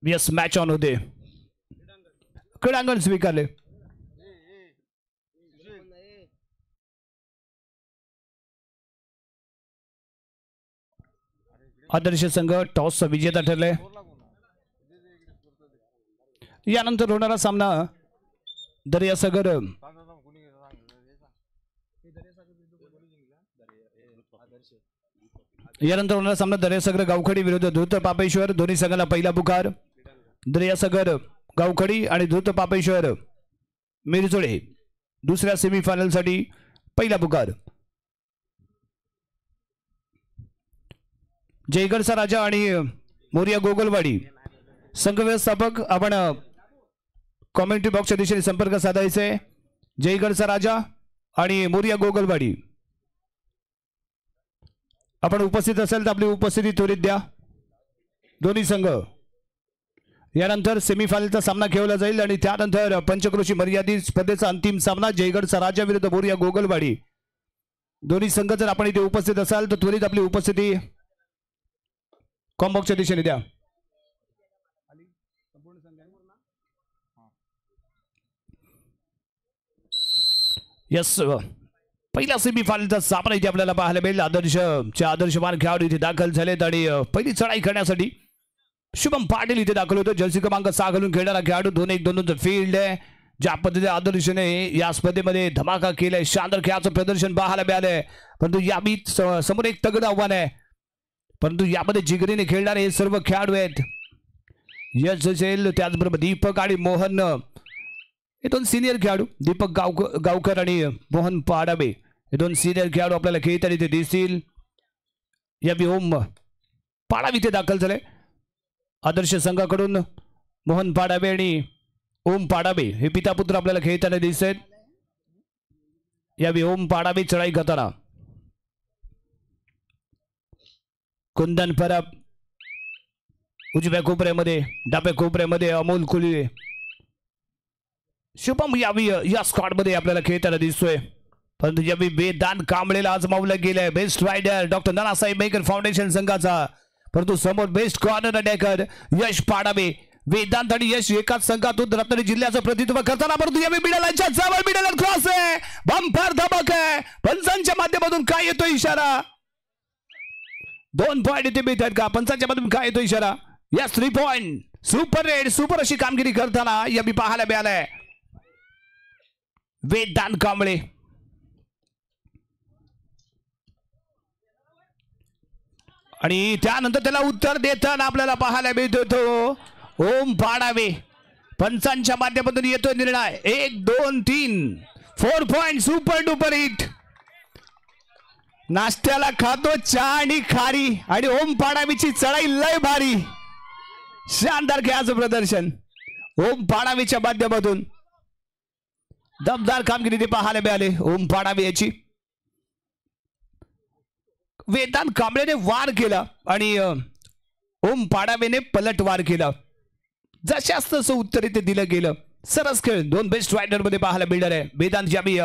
Yes match on होते. क्रीडांगण स्वीकारले. आदर्श संघ टॉसचा विजेता ठरले. यानंतर होणारा सामना दर्यासागर गावखडी विरुद्ध धूत पापेश्वर. दोन्ही संघाला पहिला पुकार. दर्यासागर गावखडी आणि धूत पापेश्वर मिरजोळे दुसऱ्या सेमीफायनल साठी पहिला पुकार. जयगडचा राजा आणि मोरिया गोगलवाडी संघ व्यवस्थापक आपण कॉमेंट्री बॉक्सच्या दिशेने संपर्क साधायचे. जयगडचा राजा आणि मोरिया गोगलवाडी आपण उपस्थित असेल तर आपली उपस्थिती त्वरित द्या. दोन्ही संघ यानंतर सेमीफायनलचा सामना खेळला जाईल आणि त्यानंतर पंचक्रोशी मर्यादित स्पर्धेचा अंतिम सामना जयगडचा राजा विरुद्ध मोरिया गोगलवाडी. दोन्ही संघ जर आपण इथे उपस्थित असाल तर त्वरित आपली उपस्थिती कॉम्बॉक्सच्या दिशेने द्या. यस पहिला सेमीफायनलचा सामना इथे आपल्याला पाहायला मिळेल. आदर्शवान खेळाडू इथे दाखल झालेत आणि पहिली चढाई करण्यासाठी शुभम पाटील इथे दाखल होतो. जर्सी क्रमांक 6 घालून खेळणारा खेळाडू. 2-1-2-2 फील्ड आहे. ज्या पद्धतीने आदर्शने या स्पर्धेमध्ये धमाका केलाय, शानदार खेळाचं प्रदर्शन पाहायला मिळालंय. परंतु याबी समोर एक तगडं आव्हान आहे. परंतु यामध्ये जिगरीने खेळणारे हे सर्व खेळाडू आहेत. यश असेल त्याचबरोबर दीपक आणि मोहन हे दोन सिनियर खेळाडू. दीपक गावकर आणि मोहन पाडाबे हे दोन सिनियर खेळाडू आपल्याला खेळताना इथे दिसतील. याबी ओम पाडाबे इथे दाखल झाले. आदर्श संघाकडून मोहन पाडाबे आणि ओम पाडाबे हे पिता पुत्र आपल्याला खेळताना दिसत आहेत. याबी ओम पाडाबे चढाई करताना. कुंदन परब उजव्या कोपऱ्यामध्ये, डाव्या कोपऱ्यामध्ये अमोल कुले. शुभम यावी या स्क्वॉड मध्ये आपल्याला खेळताना दिसतोय. परंतु यावी वेदांत कांबळेला आजमावलं गेलंय. Best raider doctor Nanasaheb Mekar foundation संघाचा. परंतु समोर बेस्ट कॉर्नर अटॅकर यश पाडावे. वेदांत आणि यश एकाच संघातून रत्नागिरी जिल्ह्याचं प्रतिनिधित्व करताना. परंतु यावी मिडलच्या जवळ मिडल क्रॉस आहे. बंपर धमक आहे. पंचांच्या माध्यमातून काय येतो इशारा? 2 पॉइंट इथे मिळतात का? पंचांच्या माध्यमातून काय येतो इशारा? या 3 पॉइंट. सुपर रेड सुपर अशी कामगिरी करताना यावी पाहायला मिळालंय. वेदांत कांबळे आणि त्यानंतर त्याला उत्तर देताना आपल्याला पाहायला मिळतो ओम पाडावे. पंचांच्या माध्यमातून येतो निर्णय. 1 2 3 4 पॉइंट. Super duper hit. नाश्त्याला खातो चहा आणि खारी आणि ओम पाडावीची चढाई लय भारी. शानदार खेळाचं प्रदर्शन ओम पाडावीच्या माध्यमातून. दमदार कामगिरी ते पाहायला मिळाले ओम पाडावे याची. वेदांत कांबळेने वार केला आणि ओम पाडावेने पलट वार केला. जशास तसं उत्तर इथे दिलं गेलं. सरस खेळ 2 बेस्ट रायडर मध्ये पाहायला मिळणार आहे. वेदांत यावी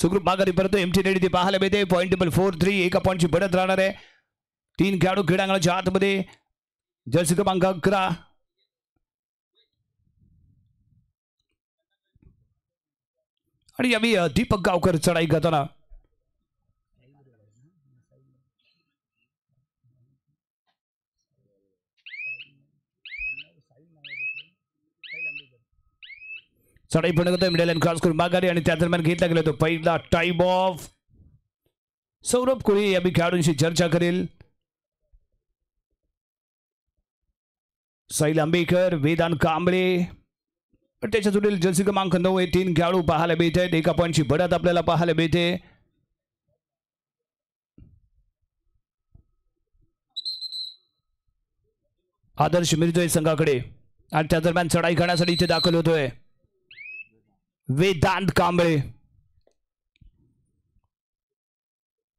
सुखरूप माघारी परत एमटी रेडी ते पाहायला मिळते. पॉईंट टेबल 4-3 एका पॉईंटची बढत राहणार आहे. 3 खेळाडू क्रीडांगणाच्या आतमध्ये. जर्सी क्रमांक 11 आणि यावी दीपक गावकर चढाई करताना. चढाई पूर्ण करतोय. मिडल क्रॉस करून माघारी आणि त्या दरम्यान घेतला गेला तो पहिला टाइम ऑफ. सौरभ कोळी या खेळाडूंशी चर्चा करेल. साहिल आंबेकर, वेदांत कांबळे त्याच्या जोडील जर्सी क्रमांक 9 हे 3 खेळाडू पाहायला मिळत आहेत. एका पॉईंटची बढत आपल्याला पाहायला मिळते. आदर्श मिरजोळे संघाकडे आणि त्या दरम्यान चढाई करण्यासाठी इथे दाखल होतोय वेदांत कांबळे.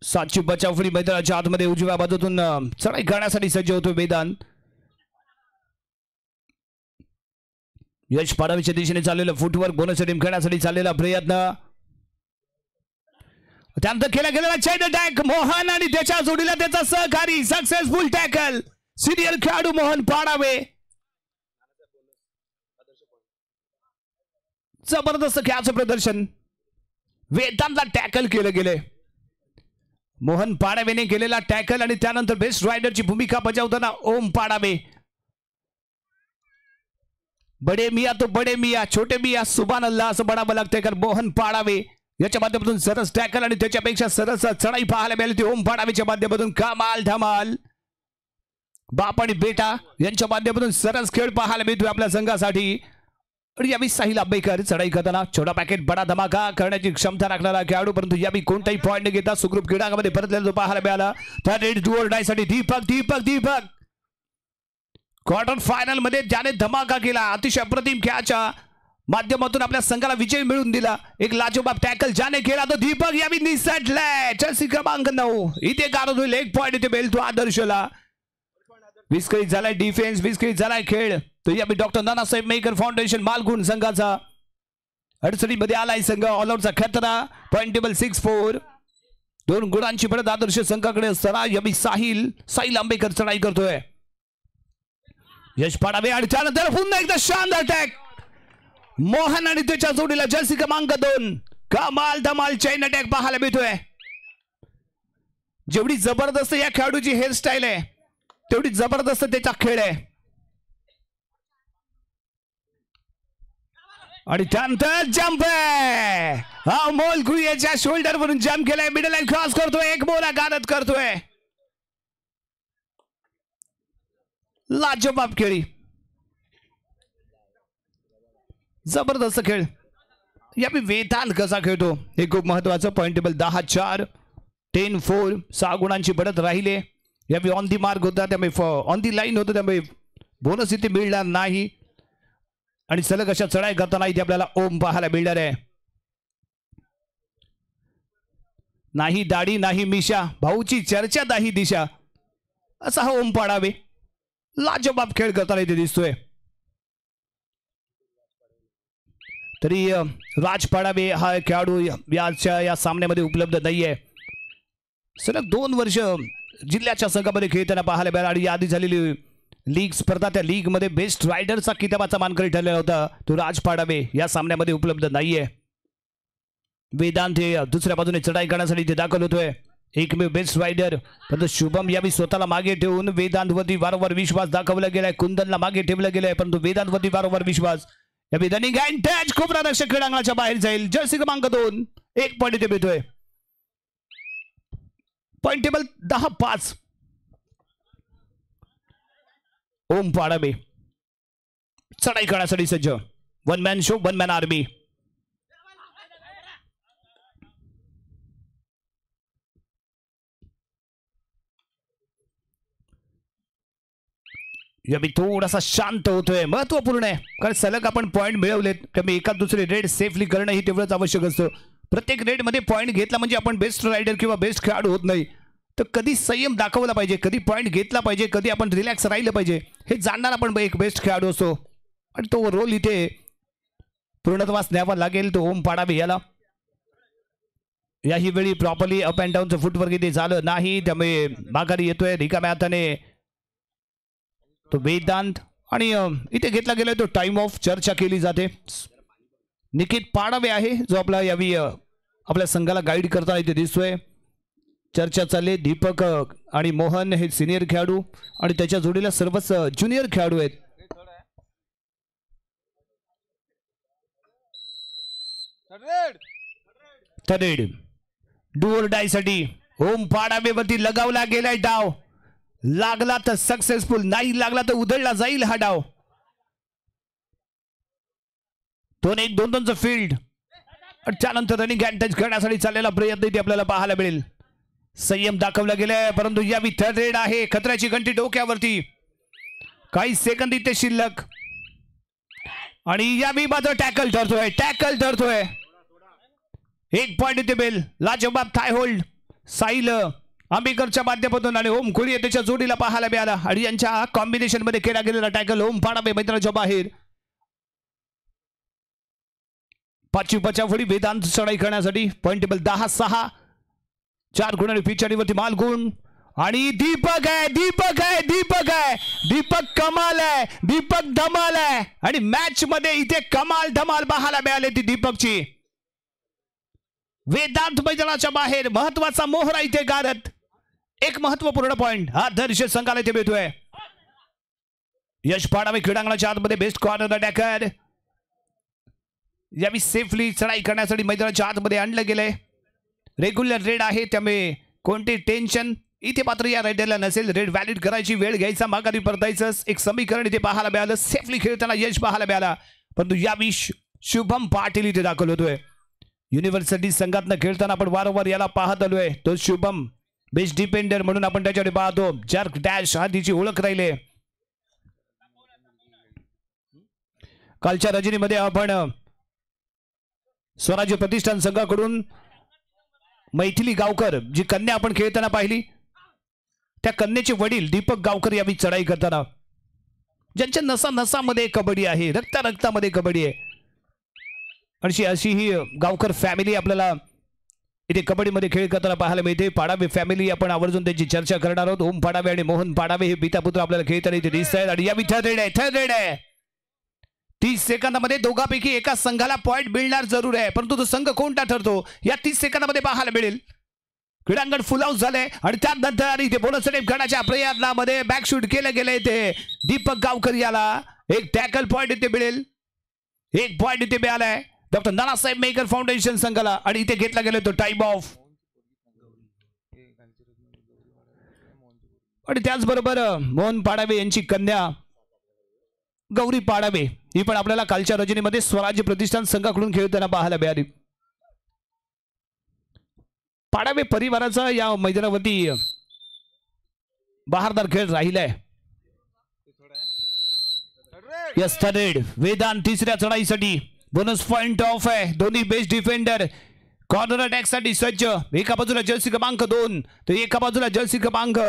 सातची बचावफळी मैदानाच्या आतमध्ये उजव्या बाजूतून चढाई करण्यासाठी सज्ज होतो वेदांत. यश पाडावीच्या दिशेने चाललेलं फुटवर्क बोनस टीम खेळण्यासाठी चाललेला प्रयत्न. त्यानंतर केला गेलेला चेंज अटॅक मोहन आणि त्याच्या जोडीला त्याचा सहकारी. सक्सेसफुल टॅकल सिनियर खेळाडू मोहन पाडावे. जबरदस्त खेळाचं प्रदर्शन. वेदांतला टॅकल केलं गेले. मोहन पाडावेने केलेला टॅकल आणि त्यानंतर बेस्ट रायडरची भूमिका बजावताना ओम पाडावे. बडे मिया तो बडे मिया, छोटे मिया सुभान अल्लाह असं म्हणावं लागतंय. कारण मोहन पाडावे याच्या माध्यमातून सरस टॅकल आणि त्याच्यापेक्षा सरस चढाई पाहायला मिळाली ती ओम पाडावेच्या माध्यमातून. कमाल धमाल. बाप आणि बेटा यांच्या माध्यमातून सरस खेळ पाहायला मिळतोय आपल्या संघासाठी. आणि यावेळी साहिल आंबेकर चढाई करताना छोटा पॅकेट बडा धमाका करण्याची क्षमता राखणारा खेळाडू, परंतु यावेळी कोणताही पॉईंट न घेता सुखरूप क्रीडांगणामध्ये परतलेला पाहायला मिळाला. त्या रेड डू ऑर डाय साठी दीपक दीपक दीपक क्वार्टर फायनल मध्ये ज्याने धमाका केला, अतिशय अप्रतिम खेळाच्या माध्यमातून आपल्या संघाला विजय मिळवून दिला. एक लाजवाब टॅकल ज्याने केला तो दीपक यावेळी निसटलाय. जर्सी क्रमांक 9 इथे गारद होईल. एक पॉईंट इथे मिळतो आदर्शला. विस्कळीत झालाय डिफेन्स, विस्कळीत झालाय खेळ. तो यावेळी डॉक्टर नानासाहेब मेकर फाउंडेशन मालगुण संघाचा अडचणीमध्ये आलाय संघ. ऑलआउटचा खतरा. Point table 6-4. 2 गुणांची पडत आदर्श संघाकडे असताना यावेळी साहिल आंबेकर चढाई करतोय. यश पाडावे आणि त्यानंतर पुन्हा एकदा शानदार अटॅक. मोहन आणि त्याच्या जोडीला जर्सी क्रमांक 2. कमाल धमाल चैन अटॅक पाहायला मिळतोय. जेवढी जबरदस्त या खेळाडूची हेअरस्टाईल आहे तेवढी जबरदस्त त्याचा खेळ आहे. आणि त्यानंतर जम्प आहे. हा मोल गुईच्या शोल्डर वरून जम्प केलाय. मिडल लाईन क्रॉस करतोय. एक मोला गारद करतोय. लाजवाब खेळी. जबरदस्त खेळ. यावेळी वेदांत कसा खेळतो हे खूप महत्वाचं. Point table 10-4. 10-4. 6 गुणांची बढ़त राहिले. यावेळी ऑन दी मार्क होता, त्यामुळे ऑन दी लाईन होतं, त्यामुळे बोनस इथे मिळणार नाही. आणि सलग अशा चढाई करताना इथे आपल्याला ओम पाहायला मिळणार आहे. नाही दाढी नाही मिशा, भाऊची चर्चा नाही दिशा, असा हा ओम पाडावे लाजवाब खेळ करताना इथे दिसतोय. तरी राज पाडावे हा खेळाडू या सामन्यामध्ये उपलब्ध नाहीये. सलग 2 वर्ष जिल्ह्याच्या संघामध्ये खेळताना पाहायला मिळाला. आणि आधी झालेली लीग स्पर्धा, त्या लीग मध्ये बेस्ट रायडरचा किताबाचा मानकरी ठरलेला होता तो राज पाडावे या सामन्यामध्ये उपलब्ध नाहीये. वेदांत हे दुसऱ्या बाजूने चढाई करण्यासाठी ते दाखल होतोय. एकमेव बेस्ट रायडर. परंतु शुभम यावेळी स्वतःला मागे ठेवून वेदांतवरती वारंवार विश्वास दाखवला गेलाय. कुंदनला मागे ठेवलं गेलंय, परंतु वेदांतवरती वारंवार विश्वास. यावेळी रनिंग अँड टच खूप रक्षक क्रीडांगणाच्या बाहेर जाईल. जर्सी क्रमांक 2. 1 पॉईंट इथे मिळतोय. Point table 10-5. ओम पाडावे चढाई करण्यासाठी सज्ज. 1 मॅन शो 1 मॅन आर्मी. यावेळी थोडासा शांत होतोय. महत्वपूर्ण आहे, कारण सलग आपण पॉईंट मिळवलेत, त्यामुळे एका दुसरे रेड सेफली करणं ही तेवढंच आवश्यक असतं. प्रत्येक रेडमध्ये पॉईंट घेतला म्हणजे आपण बेस्ट रायडर किंवा बेस्ट खेळाडू होत नाही. तर कधी संयम दाखवला पाहिजे, कधी पॉईंट घेतला पाहिजे, कधी आपण रिलॅक्स राहिलं पाहिजे, हे जाणणार आपण एक बेस्ट खेळाडू असतो. आणि तो रोल इथे पूर्णत्वास न्यावा लागेल तो ओम पाडावे याला. याही वेळी प्रॉपरली अप अँड डाऊनचं फुटवर्क इथे झालं नाही, त्यामुळे माघारी येतोय रिकाम्या हाताने तो वेदांत. आणि इथे घेतला गेलाय तो टाइम ऑफ. चर्चा केली जाते. निकित पाडावे आहे जो आपला यावी आपल्या संघाला गाईड करताना इथे दिसतोय. चर्चा चालली. दीपक आणि मोहन हे सिनियर खेळाडू आणि त्याच्या जोडीला सर्वच ज्युनियर खेळाडू आहेत. थर्ड डू ऑर डाय साठी ओम पाडावेवरती लगावला गेलाय डाव. लागला तर सक्सेसफुल, नाही लागला तर उधळला जाईल हा डाव. 2-1 फील्ड. त्यानंतर रनिंग अँड टच करण्यासाठी चाललेला प्रयत्न इथे आपल्याला पाहायला मिळेल. संयम दाखवला गेलाय, परंतु यावी थर्ड रेड आहे. खतऱ्याची घंटी डोक्यावरती. काही सेकंद इथे शिल्लक. आणि यावी मात्र टॅकल ठरतोय. 1 पॉईंट इथे बेल. लाजवाब थाय होल्ड साहिल आंबेकरच्या माध्यमातून आणि ओम कोळी त्याच्या जोडीला पाहायला मिळाला. आणि यांच्या कॉम्बिनेशन मध्ये केला गेलेला टॅकल. ओम पाडावे मैदानाच्या बाहेर. 5वी बचावफळी वेदांत चढाई करण्यासाठी. Point table 10-6. 4 गुणांनी पिछाडीवरती मालगुण. आणि दीपक आहे दीपक कमाल आहे, दीपक धमाल आहे आणि मॅच मध्ये इथे कमाल धमाल पाहायला मिळाली ती दीपकची. वेदांत मैदानाच्या बाहेर महत्वाचा मोहरा इथे गारत. एक महत्वपूर्ण पॉइंट हा दर्श संघाला इथे भेटतोय. यश पाडावे क्रीडांगणाच्या आतमध्ये बेस्ट कॉर्नर अटॅकर यावी सेफली चढाई करण्यासाठी मैदानाच्या आतमध्ये आणलं गेलंय. रेग्युलर रेड आहे त्यामुळे कोणते टेन्शन इथे मात्र या रायडरला नसेल. रेड व्हॅलिड करायची वेळ घ्यायचा, माघारी परतायचं एक समीकरण इथे पाहायला मिळालं. सेफली खेळताना यश पाहायला मिळाला. परंतु यावी शुभम पाटील इथे दाखल होतोय. युनिव्हर्सिटी संघातनं खेळताना आपण वारंवार याला पाहत आलोय. तो शुभम बेस्ट डिफेंडर म्हणून आपण त्याच्याकडे पाहतो. जर्क डॅश हा तिची ओळख राहिले. कालच्या रजनीमध्ये आपण स्वराज्य प्रतिष्ठान संघाकडून मैथिली गावकर जी कन्या आपण खेळताना पाहिली, त्या कन्याचे वडील दीपक गावकर यावी चढाई करताना, ज्यांच्या नसा नसामध्ये कबड्डी आहे, रक्ता रक्तामध्ये कबड्डी आहे. आणि अशी ही गावकर फॅमिली आपल्याला इथे कबड्डीमध्ये खेळ करताना पाहायला मिळते. पाडावे फॅमिली आपण आवर्जून त्यांची चर्चा करणार आहोत. ओम पाडावे आणि मोहन पाडावे हे पिता पुत्र आपल्याला खेळताना इथे दिसत आहेत. आणि यावी थर्ड रेड आहे. 30 सेकंदामध्ये दोघांपैकी एका संघाला पॉइंट मिळणार जरूर आहे, परंतु तो संघ कोणता ठरतो या 30 सेकंदामध्ये पाहायला मिळेल. क्रीडांगण फुल हाऊस झालंय आणि त्यानंतर इथे बोनस अटेम्प्ट करण्याच्या प्रयत्नामध्ये बॅकशूट केलं गेलंय. ते दीपक गावकर याला एक टॅकल पॉइंट इथे मिळेल. एक पॉइंट इथे मिळालाय डॉक्टर नानासाहेब मेकर फाउंडेशन संघाला. आणि इथे घेतला गेला तो टाइम ऑफ. आणि त्याचबरोबर मोहन पाडावे यांची कन्या गौरी पाडावे ही पण आपल्याला कालच्या रजनीमध्ये स्वराज्य प्रतिष्ठान संघाकडून खेळताना पाहायला मिळाली. पाडावे परिवाराचा या मैदानावरती बहारदार खेळ राहिलाय. यस थर्ड वेदांत तिसऱ्या चढाईसाठी बोनस पॉइंट ऑफ आहे. दोन्ही बेस्ट डिफेंडर कॉर्नर अटॅक साठी सज्ज. एका बाजूला जर्सी क्रमांक 2 तर एका बाजूला जर्सी क्रमांक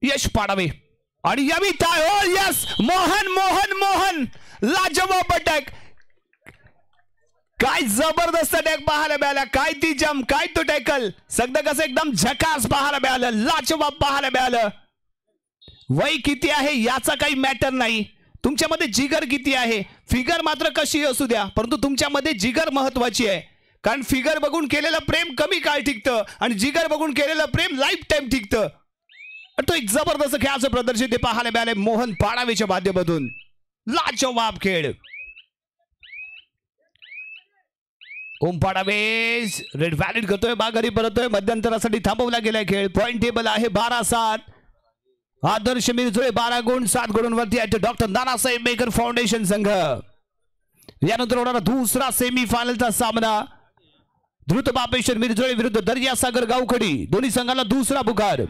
यश पाडावे. आणि यावी यस मोहन मोहन मोहन लाजवाब अटॅक. काय जबरदस्त अटॅक पाहायला मिळाला. काय ती जम, काय तो टॅकल, सगळं कसं एकदम झकास पाहायला मिळालं, लाजवाब पाहायला मिळालं. वय किती आहे याचा काही मॅटर नाही, तुमच्यामध्ये जिगर किती आहे. फिगर मात्र कशी असू द्या, परंतु तुमच्यामध्ये जिगर महत्वाची आहे. कारण फिगर बघून केलेलं प्रेम कमी काळ टिकतं आणि जिगर बघून केलेलं प्रेम लाईफ टाइम टिकतं. तो एक जबरदस्त खेळाचं प्रदर्शन ते पाहायला मिळाले मोहन पाडावेच्या माध्यमातून. लाजवाब खेळ. ओम पाडावे रेड व्हॅलिड करतोय, माघारी परतोय. मध्यंतरासाठी थांबवला गेलाय खेळ. पॉइंट टेबल आहे 12-7. आदर्श मिरजोळे 12 गुण, 7 गुणांवरती आहे डॉक्टर नानासाहेब मेकर फाउंडेशन संघ. यानंतर होणारा दुसरा सेमी फायनलचा सामना द्रुत बापेश्वर मिरजोळे विरुद्ध दर्यासागर गावखडी. दोन्ही संघाला दुसरा पुकार.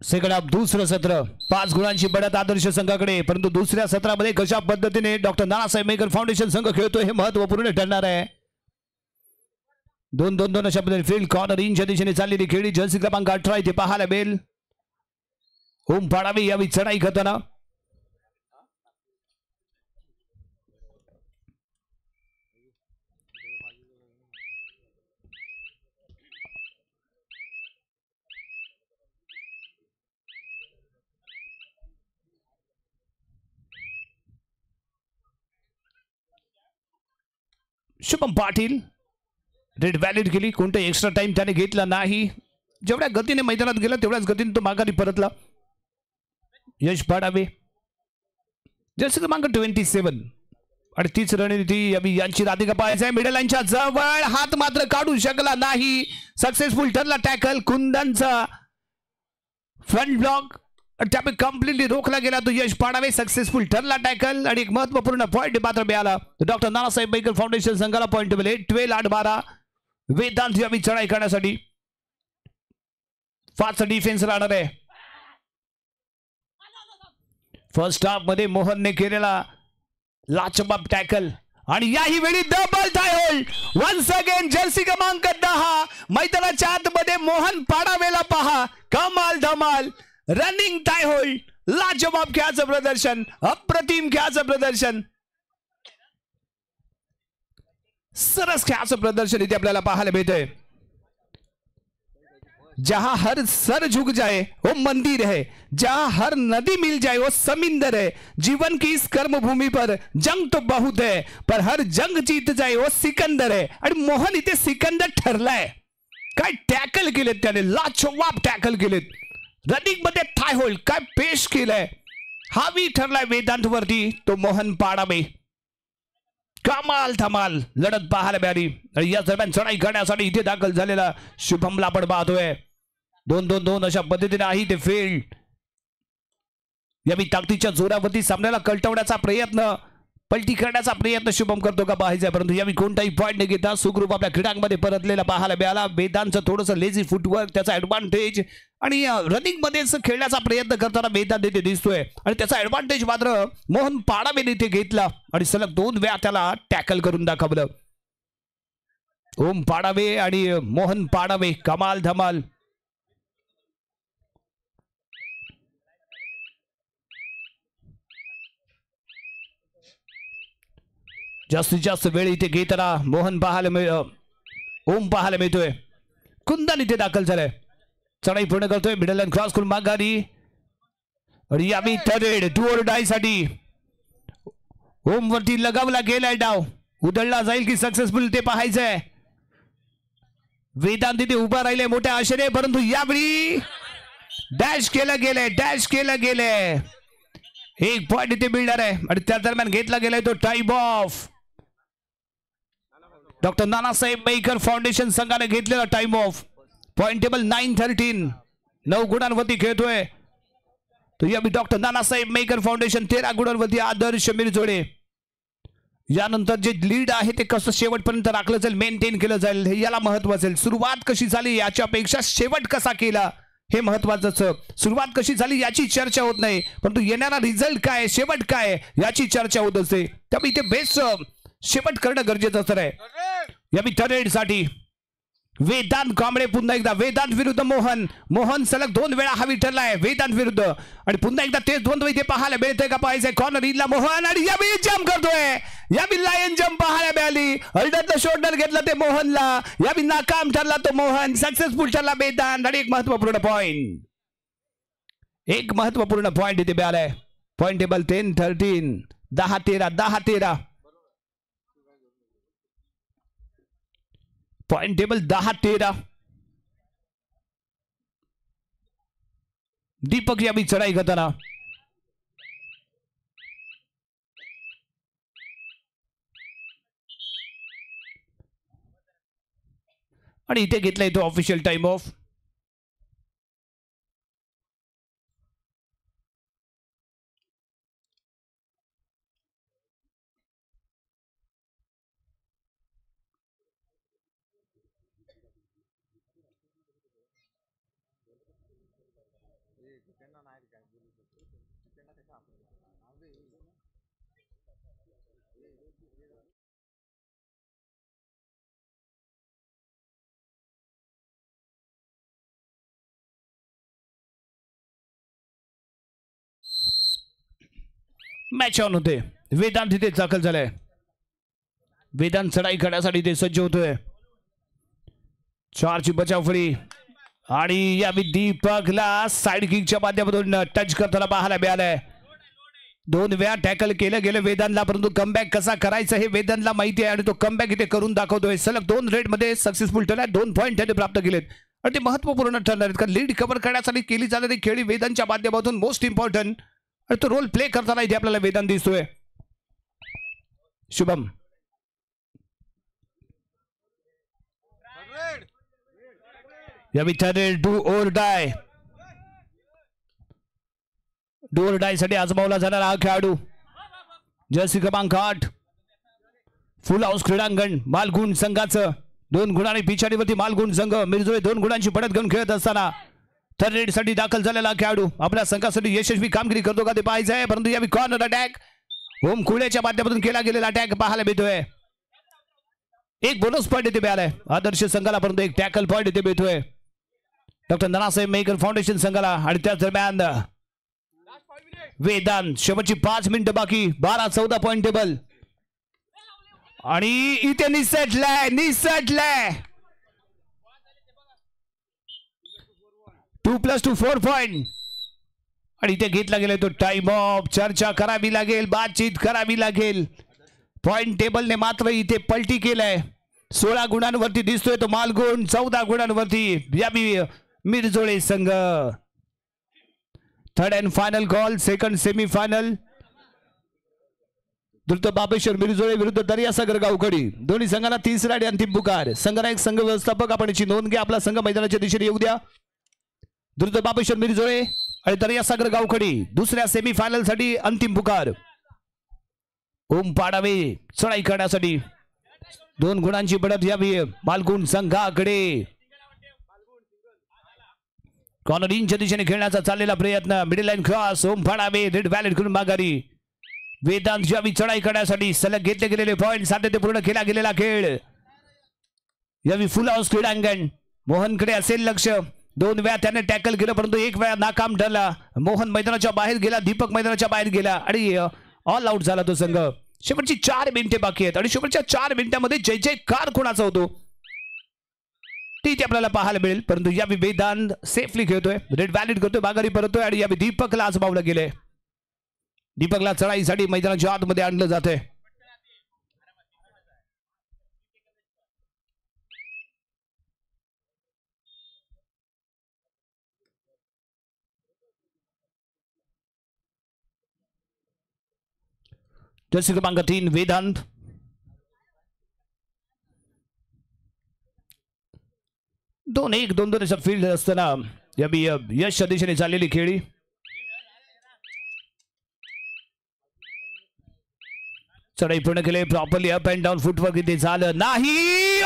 सेकंड हाफ दुसरं सत्र 5 गुणांची बढत आदर्श संघाकडे. परंतु दुसऱ्या सत्रामध्ये कशा पद्धतीने डॉक्टर नानासाहेब मेकर फाउंडेशन संघ खेळतोय हे महत्वपूर्ण ठरणार आहे. 2-2-2 अशा पद्धतीने फील्ड कॉर्नर इंच्या दिशेने चाललेली खेळी जर्सी क्रमांक 18 इथे पाहायला मिळेल. ओम पाडावे यावी चढाई करताना. शुभम पाटील रेड व्हॅलिड केली. कोणतं एक्स्ट्रा टाइम त्याने घेतला नाही. जेवढ्या गतीने मैदानात गेला तेवढ्याच गतीने तो माघारी परतला. यश पाडावे जर्सी क्रमांक 27 आणि तीच रणनीती यांची राधिका पाहायचं आहे. मिडल लाईनच्या जवळ हात मात्र काढू शकला नाही. सक्सेसफुल ठरला टॅकल. कुंदनचा फ्रंट ब्लॉक त्यामुळे कम्प्लिटली रोखला गेला. तो यश पाडावे. सक्सेसफुल ठरला टॅकल आणि एक महत्वपूर्ण पॉईंट मात्र मिळाला. डॉक्टर नानासाहेब मेकर फाउंडेशन संघाला पॉईंट मिळेल. 12-8-12 वेदांत यावी चढाई करण्यासाठी फास्ट डिफेन्स राहणार आहे. फर्स्ट हाफ मध्ये मोहनने केलेला लाजवाब टॅकल आणि याही वेळी double thigh hold. Once again jersey क्रमांक 10 मैदानाच्या आतमध्ये मोहन पाडावेला पहा. कमाल धमाल रनिंग टाय होल्ड. लाजवाब खेळाचं प्रदर्शन. अप्रतिम खेळाचं प्रदर्शन. सरस खेळाचं प्रदर्शन इथे आपल्याला पाहायला मिळतंय. जहां हर सर झुक जाए वो मंदिर है, जहां हर नदी मिल जाए वो समिंदर है. जीवन की इस कर्मभूमि पर जंग तो बहुत है, पर हर जंग जीत जाए वो सिकंदर है. आणि मोहन इथे सिकंदर ठरलाय. काय टॅकल केलेत त्याने. लाजवाब टॅकल केलेत. रनिंग मध्ये थाय होल्ड काय पेश केलंय. हावी ठरलाय वेदांत वरती तो मोहन पाडावे. कमाल धमाल लढत पाहायला मिळाली. आणि या दरम्यान चढाई करण्यासाठी इथे दाखल झालेला शुभमला आपण पाहतोय. 2-2-2 अशा पद्धतीने आहे ते फील्ड. यावी ताकदीच्या जोरावरती सामन्याला कलटवण्याचा प्रयत्न, पलटी करण्याचा प्रयत्न शुभम करतो का पाहायचा. परंतु यावी कोणताही पॉईंट न घेता सुखरूप आपल्या क्रीडांमध्ये परतलेला पाहायला मिळाला. वेदांतचं थोडंसं लेझी फुटवर्क त्याचा ऍडव्हान्टेज आणि रनिंग मध्येच खेळण्याचा प्रयत्न करताना वेदांत इथे दिसतोय. आणि त्याचा ऍडव्हान्टेज मात्र मोहन पाडावेने इथे घेतला आणि सलग 2 वेळा त्याला टॅकल करून दाखवलं. ओम पाडावे आणि मोहन पाडावे. कमाल धमाल. जास्तीत जास्त वेळ इथे घेताना मोहन पाहायला ओम पाहायला मिळतोय. कुंदन इथे दाखल झालाय. चढाई पूर्ण करतोय. मिडल लाईन क्रॉस करून माघारी आणि यावी थर्ड 2 or die साठी ओम वरती लगावला गेलाय डाव. उधळला जाईल की सक्सेसफुल ते पाहायचंय. वेदांत इथे उभा राहिले मोठ्या आशेने, परंतु यावेळी डॅश केलं गेलंय. डॅश केलं गेलंय. एक पॉइंट इथे मिळणार आहे आणि त्या दरम्यान घेतला गेलाय तो time of. Doctor Nanasaheb Mekar foundation संघाने घेतलेला टाइम ऑफ. पॉइंट टेबल 9-13 9 गुणांवरती खेळतोय. तो यावी डॉक्टर नानासाहेब मेकर फाउंडेशन 13 गुणांवरती आदर्श मिरजोडे. यानंतर जे लीड आहे ते कसं शेवटपर्यंत राखलं जाईल, मेंटेन केलं जाईल, हे याला महत्व असेल. सुरुवात कशी झाली याच्यापेक्षा शेवट कसा केला हे महत्वाचं. सुरुवात कशी झाली याची चर्चा होत नाही, परंतु येणारा रिझल्ट काय, शेवट काय याची चर्चा होत असते. त्यामुळे इथे बेस्ट शेवट करणं गरजेचं असतं आहे. यावी थर्ड साठी वेदांत कांबळे पुन्हा एकदा. वेदांत विरुद्ध मोहन. मोहन सलग 2 वेळा हवी ठरलाय वेदांत विरुद्ध आणि पुन्हा एकदा तेच द्वंद्व इथे पाहायला मिळतंय का पाहायचंय. कॉर्नर इनला मोहन आणि यावी जम्प करतोय. यावी लायन जम्प पाहायला मिळाली. अंडर शोल्डर घेतला ते मोहनला. यावी नाकाम ठरला तो मोहन. सक्सेसफुल ठरला वेदांत आणि एक महत्वपूर्ण पॉइंट. एक महत्वपूर्ण पॉइंट इथे मिळालाय. Point table 10-13 10-13 10-13 point table 10-13. Deepak यावी चढाई करताना आणि इथे घेतलाय तो official time of. Match on होते. वेदांत तिथे दाखल झालाय. वेदांत चढाई करण्यासाठी ते सज्ज होतोय. 4ची बचाव फळी आणि यावी दीपकला साइड किकच्या माध्यमातून टच करताना पाहायला मिळालंय. 2 वेळा टॅकल केलं गेलं वेदांतला, परंतु कमबॅक कसा करायचं हे वेदांतला माहिती आहे आणि तो कमबॅक इथे करून दाखवतोय. सलग 2 रेड मध्ये सक्सेसफुल ठरलाय. 2 पॉईंट त्याने प्राप्त केलेत आणि ते महत्वपूर्ण ठरणार आहेत. कारण लीड कव्हर करण्यासाठी केली जाणारी खेळी वेदांतच्या माध्यमातून मोस्ट इम्पॉर्टंट आणि तो रोल प्ले करताना इथे आपल्याला वेदांत दिसतोय. शुभम यावी ठरेल do or die. Do or die साठी आजमावला जाणारा हा खेळाडू जर्सी क्रमांक 8. फुल हाऊस क्रीडांगण मालगुण संघाचं 2 गुणांनी पिछाडीवरती मालगुण संघ मिरजोळे 2 गुणांची बढ़त घेऊन खेळत असताना थर्ड रेड साठी दाखल झालेला खेळाडू आपल्या संघासाठी यशस्वी कामगिरी करतो का ते पाहायचं आहे. परंतु यावी कॉर्नर अटॅक ओम कुळेच्या माध्यमातून केला गेलेला अटॅक पाहायला मिळतोय. एक बोनस पॉईंट इथे मिळालाय आदर्श संघाला, परंतु एक टॅकल पॉईंट इथे मिळतोय डॉक्टर नानासाहेब मेकर फाउंडेशन संघाला. आणि त्याच दरम्यान वेदांत शेवटची 5 मिनिटं बाकी 12-14 पॉईंट टेबल. आणि इथे निसटलाय 2+2 4 पॉईंट. आणि इथे घेतला गेला तो टाइम ऑफ. चर्चा करावी लागेल, बातचीत करावी लागेल. पॉइंट टेबलने मात्र इथे पलटी केलंय. 16 गुणांवरती दिसतोय तो मालगुण, 14 गुणांवरती यावी मिरजोळे संघ. Third and final call second semifinal दुर्त बाबेश्वर मिरजोळे विरुद्ध दर्यासागर गावकडी. दोन्ही संघांना तिसरा आणि अंतिम पुकार. संघनायक संघ व्यवस्थापक आपण याची नोंद घ्या. आपला संघ मैदानाच्या दिशेने येऊ द्या. दुर्त बाबेश्वर मिरजोळे आणि दर्यासागर गावकडी दुसऱ्या सेमीफायनल साठी अंतिम पुकार. ओम पाडावे चढाई करण्यासाठी 2 गुणांची बढ़त यावी मालगुण संघाकडे. कॉर्नर इनच्या दिशेने खेळण्याचा चाललेला प्रयत्न. Middle line cross. ओम पाडावे रेड व्हॅलेट करून माघारी. वेदांत यावी चढाई करण्यासाठी सलग घेतले गेलेले पॉइंट सातत्यपूर्ण केला गेलेला खेळ. यावी फुल हाऊस क्रीडांगण. मोहनकडे असेल लक्ष. 2 वेळा त्याने टॅकल केलं परंतु 1 वेळा नाकाम ठरला. मोहन मैदानाच्या बाहेर गेला, दीपक मैदानाच्या बाहेर गेला आणि ऑल आउट झाला तो संघ. शेवटची 4 मिनिटे बाकी आहेत आणि शेवटच्या 4 मिनिटांमध्ये जय जयकार कोणाचा होतो ती आपल्याला पाहायला मिळेल. परंतु यावी वेदांत सेफली खेळतोय, रेड व्हॅलिड करतोय, माघारी परतोय आणि यावी दीपकला आजमावलं गेलंय. दीपकला चढाईसाठी मैदानाच्या आतमध्ये आणलं जातंय. जर्सी क्रमांक 3 वेदांत. दोन 2-2 अशा फील्ड असताना यावी यश दिशेने चाललेली खेळी. चढाई पूर्ण केले properly. Up and down footwork इथे झालं नाही.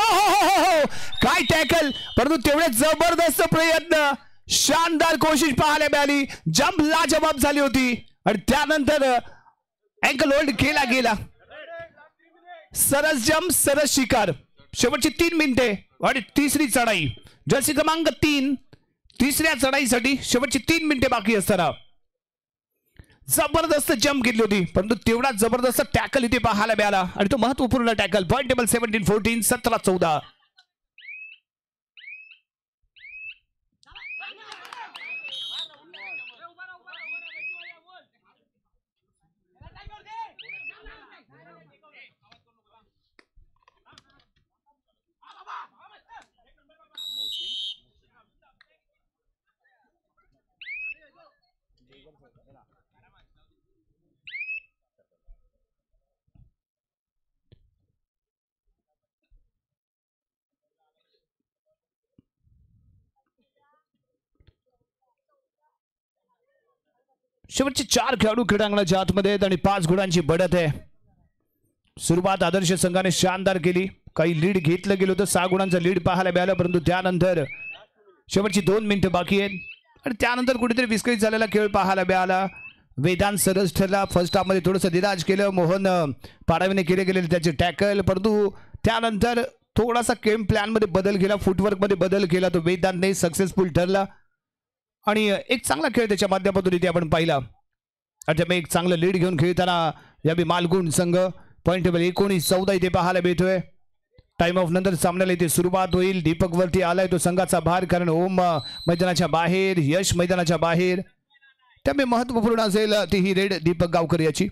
काय टॅकल, परंतु तेवढे जबरदस्त प्रयत्न, शानदार कोशिश पाहायला मिळाली. जंप लाजवाब झाली होती आणि त्यानंतर अँकल होल्ड केला गेला. सरस जंप, सरस शिकार. शेवटची 3 मिनिटे आणि तिसरी चढाई. जर्सी क्रमांक 3 तिसऱ्या चढाईसाठी शेवटची 3 मिनिटे बाकी असताना जबरदस्त जंप घेतली होती, परंतु तेवढा जबरदस्त टॅकल इथे पाहायला मिळाला आणि तो महत्वपूर्ण टॅकल. Point table 17-14 17-14. शेवटचे 4 खेळाडू क्रीडांगणाच्या आतमध्ये आहेत आणि 5 गुणांची बढ़त आहे. सुरुवात आदर्श संघाने शानदार केली. काही लीड घेतलं गेलं होतं, 6 गुणांचं लीड पाहायला मिळालं, परंतु त्यानंतर शेवटची 2 मिनिटं बाकी आहेत आणि त्यानंतर कुठेतरी विस्कळीत झालेला खेळ पाहायला मिळाला. वेदांत सरस ठरला. फर्स्ट हाफमध्ये थोडंसं दिराज केलं. मोहन पाडावीने केले गेलेले त्याचे टॅकल, परंतु त्यानंतर थोडासा गेम प्लॅन मध्ये बदल केला, फुटवर्क मध्ये बदल केला. तो वेदांतने सक्सेसफुल ठरला आणि एक चांगला खेळ त्याच्या माध्यमातून इथे आपण पाहिला. आता एक चांगलं लीड घेऊन खेळताना यावी मालगुण संघ पॉइंट टेबल 19-14 इथे पाहायला मिळतोय. टाइम ऑफ नंतर सामन्याला इथे सुरुवात होईल. दीपक वरती आलाय तो संघाचा भार, कारण ओम मैदानाच्या बाहेर, यश मैदानाच्या बाहेर. त्यामुळे महत्वपूर्ण असेल ती ही रेड दीपक गावकर याची.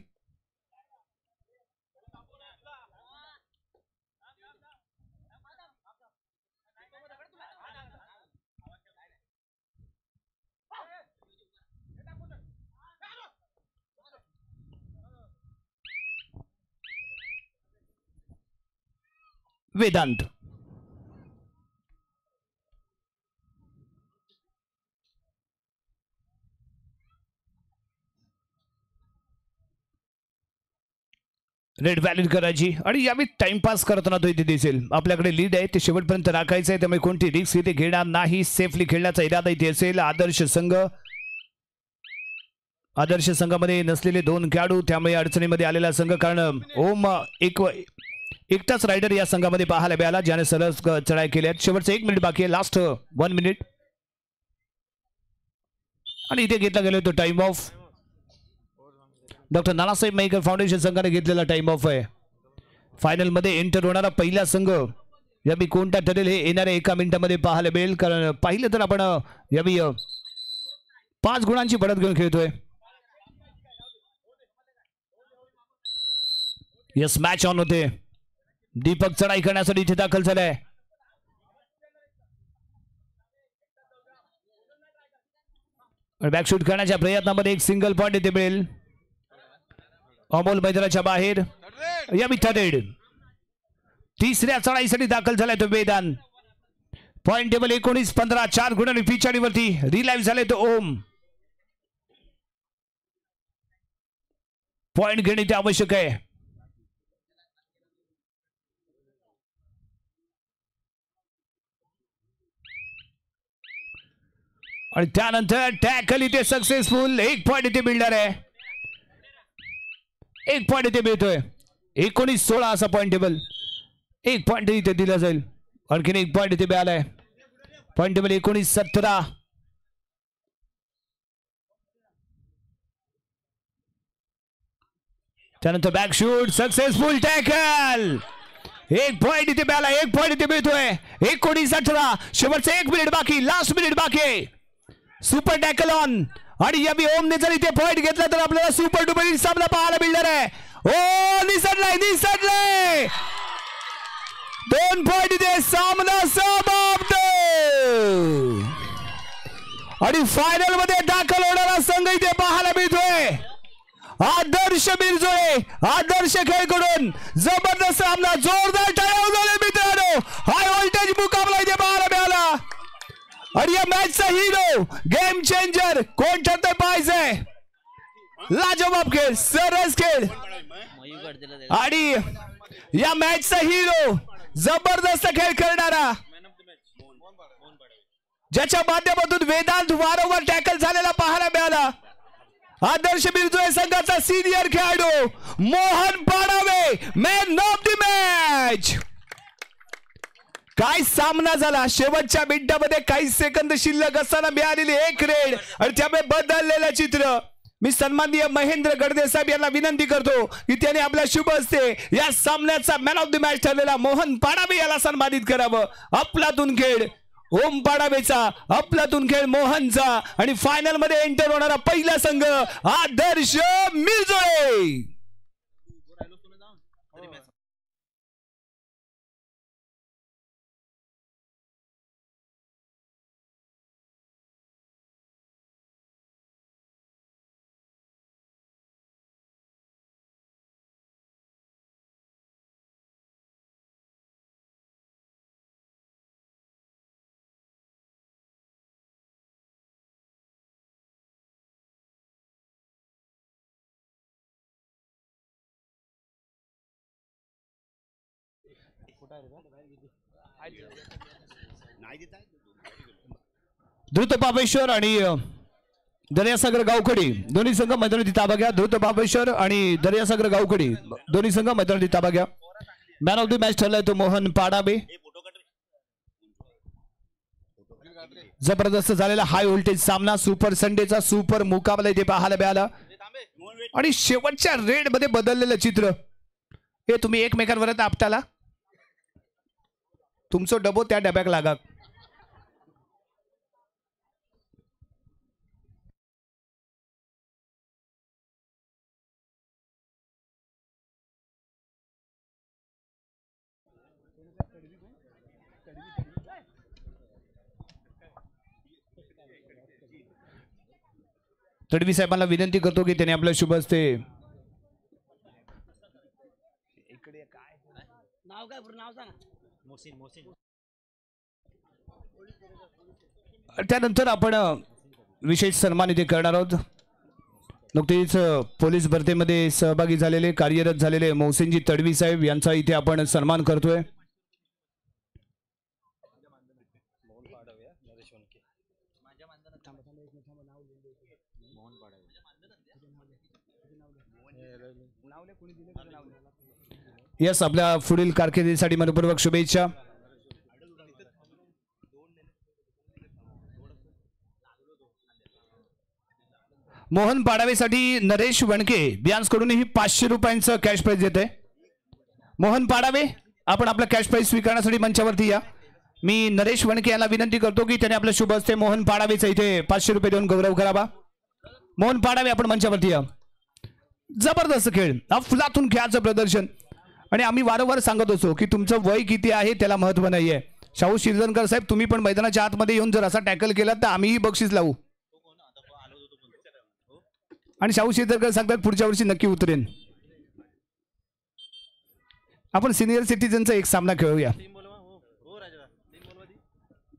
वेदांत. रेड व्हॅलिड करायची आणि यावेळी टाइमपास करताना तो इथे दिसेल. आपल्याकडे लीड आहे ते शेवटपर्यंत राखायचं आहे, त्यामुळे कोणती रिस्क इथे घेणार नाही. सेफली खेळण्याचा इरादा इथे असेल. आदर्श संघामध्ये नसलेले 2 खेळाडू, त्यामुळे अडचणीमध्ये आलेला संघ, कारण ओम एकटाच रायडर या संघामध्ये पाहायला मिळाला ज्याने सरळ चढाई केली आहे. शेवटचं 1 मिनिट बाकी आहे, लास्ट 1 मिनिट. आणि इथे घेतला गेला तो time of. Doctor Nanasaheb Mayekar foundation संघाने घेतलेला टाइम ऑफ आहे. फायनल मध्ये एंटर होणारा पहिला संघ यावी कोणता ठरेल हे येणाऱ्या 1 मिनिटामध्ये पाहायला मिळेल. कारण पाहिलं तर आपण यावी 5 गुणांची बढ़त घेऊन खेळतोय. यस, मॅच ऑन होते. दीपक चढाई करण्यासाठी इथे दाखल झालाय. बॅकशूट करण्याच्या प्रयत्नामध्ये एक सिंगल पॉइंट इथे मिळेल. अमोल मैदानाच्या बाहेर यावी थर्ड. तिसऱ्या चढाईसाठी दाखल झालाय तो वेदांत. पॉइंट टेबल 19-15, 4 गुणांनी पिछाडीवरती रिलाईव्ह झाले तो ओम. पॉइंट घेणे ते आवश्यक आहे. आणि त्यानंतर टॅकल इथे सक्सेसफुल. 1 पॉइंट इथे मिळणार आहे. 1 पॉइंट इथे मिळतोय. 19-16 असा पॉइंट टेबल. 1 पॉइंट इथे दिला जाईल. आणखीन 1 पॉइंट इथे मिळालाय. Point table 19-17. त्यानंतर बॅकशूट सक्सेसफुल. टॅकल 1 पॉइंट इथे मिळाला. 1 पॉइंट इथे मिळतोय. 19-18. शेवटचे 1 मिनिट बाकी, लास्ट मिनिट बाकी. Super tackle on. आणि यावी ओमने जर इथे पॉइंट घेतला तर आपल्याला सुपर डुपर सामना पाहायला मिळणार आहे. ओ निसटलाय. 2 पॉइंट इथे सामना समाप्त. आणि फायनल मध्ये दाखल होणारा संघ इथे पाहायला मिळतोय आदर्श बिरजोळे. आदर्श खेळकडून जबरदस्त सामना, जोरदार टाळ्या वाजवल्या मित्रांनो. हाय व्होल्टेज मुकाबला इथे पाहायला मिळाला. आणि या मॅचचा हिरो, गेम चेंजर कोण ठरतोय पाहायचंय. लाजवाब खेळ, सरस खेळ. आणि या मॅचचा हिरो, जबरदस्त खेळ करणारा, ज्याच्या माध्यमातून वेदांत वारंवार टॅकल झालेला पाहायला मिळाला. आदर्श बिरजोळे संघाचा सिनियर खेळाडू मोहन पाडावे, मॅन ऑफ द मॅच. काय सामना झाला. शेवटच्या मिनिटामध्ये काही सेकंद शिल्लक असताना मिळालेली 1 रेड आणि त्यामुळे बदललेलं चित्र. मी सन्माननीय महेंद्र गडदे साहेब यांना विनंती करतो की त्यांनी आपल्या शुभ हस्ते या सामन्याचा मॅन ऑफ द मॅच ठरलेला मोहन पाडावे याला सन्मानित करावं. अफलातून खेळ ओम पाडावेचा, अफलातून खेळ मोहनचा. आणि फायनल मध्ये एंटर होणारा पहिला संघ आदर्श बिरजोळे. द्रुत पापेश्वर आणि दर्यासागर गावखडी दोन्ही संघ मैदानाची ताबा घ्या. द्रुत पापेश्वर आणि दर्यासागर गावखडी दोन्ही संघ मैदानाची ताबा घ्या. मॅन ऑफ द मॅच ठरलाय तो मोहन पाडावे. जबरदस्त झालेला हाय व्होल्टेज सामना, सुपर संडेचा सुपर मुकाबला इथे पाहायला मिळाला. आणि शेवटच्या रेड मध्ये बदललेलं चित्र हे तुम्ही एकमेकांवर आपटाला. तुमचं डबो त्या डब्याक लागा. तडवी साहेबांना विनंती करतो की त्यांनी आपल्या शुभ हस्ते नाव काय पूर्ण नाव सांगा. त्यानंतर आपण विशेष सन्मान इथे करणार आहोत. नुकतीच पोलीस भरतीमध्ये सहभागी झालेले कार्यरत झालेले मोहसिनजी तडवी साहेब यांचा इथे आपण सन्मान करतोय. यस, आपल्या पुढील कारकिर्दीसाठी मनपूर्वक शुभेच्छा. मोहन पाडावेसाठी नरेश वणके यांच्याकडूनही 500 रुपयांचं कॅश प्राइज देते. मोहन पाडावे, आपण आपला कॅश प्राइज स्वीकारण्यासाठी मंचावरती या. मी नरेश वणके यांना विनंती करतो की त्याने आपल्या शुभ हस्ते मोहन पाडावेचा इथे 500 रुपये देऊन गौरव करावा. मोहन पाडावे, आपण मंचावरती या. जबरदस्त खेळ, अफलातून खेळाचं प्रदर्शन. आणि आम्ही वारंवार सांगत असतो की तुमचं वय किती आहे त्याला महत्व नाहीये. शाहू शिरदनकर साहेब, तुम्ही पण मैदानाच्या आतमध्ये येऊन जर असा टॅकल केला तर आम्हीही बक्षीस लावू. आणि शाहू शिरदनकर सांगतात पुढच्या वर्षी नक्की उतरेन. आपण सिनियर सिटीजनचा एक सामना खेळूया.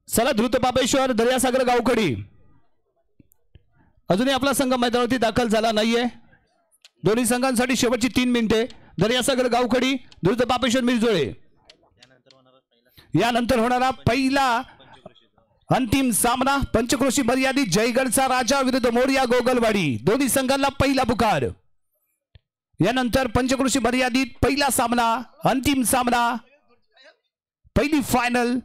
चला, द्रुत बाबेश्वर दर्यासागर गावखडी. अजूनही आपला संघ मैदानावरती दाखल झाला नाहीये. दोन्ही संघांसाठी शेवटची 3 मिनिटे. दर्यासागर गावखडी, द्रुत बाबेश्वर मिरजोळे. यानंतर होणारा पहिला अंतिम सामना पंचक्रोशी मर्यादित जयगडचा राजा विरुद्ध मोरया गोगलवाडी. दोन्ही संघांना पहिला पुकार. यानंतर पंचक्रोशी मर्यादित पहिला सामना, अंतिम सामना, पहिली फायनल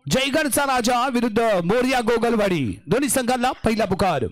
जयगडचा राजा विरुद्ध मोरया गोगलवाडी. दोन्ही संघांना पहिला पुकार.